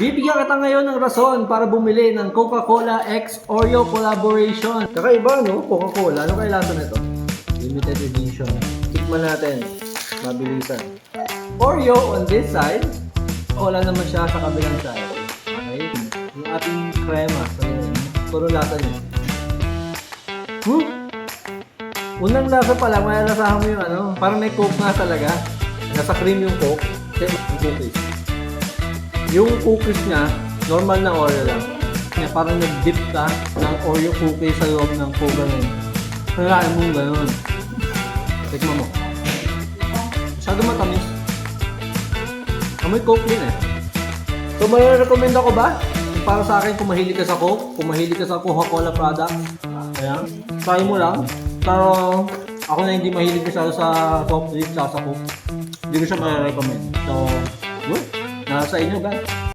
Bibigyan kita ngayon ng rason para bumili ng Coca-Cola X Oreo collaboration. Kakaiba, no? Coca-Cola. Ano kaya lasa nito? Limited edition. Tikman natin. Mabilisan. Oreo on this side. Cola naman siya sa kabilang side. Okay? Yung ating crema. Puro lasa niya. Unang lasa pa lang, malalasahan mo yung ano. Parang may Coke nga talaga. Nasa cream yung Coke. Kasi yung cookies. Yung cookies niya, normal na Oreo lang. Parang nag-dip ka ng Oreo cookies sa loob ng Coke ganun. Kailangan mong ganun. Tikman mo. Masyado matamis. Amoy Coke din eh. So, may-recommend ako ba? Para sa akin, kung mahilig ka sa Coke, kung mahilig ka sa Coca-Cola product, ayan, try mo lang. Pero, ako na hindi mahilig sa soft drink sa Coke, hindi ko siya ma-recommend. So, good. Nasa inyo, guys.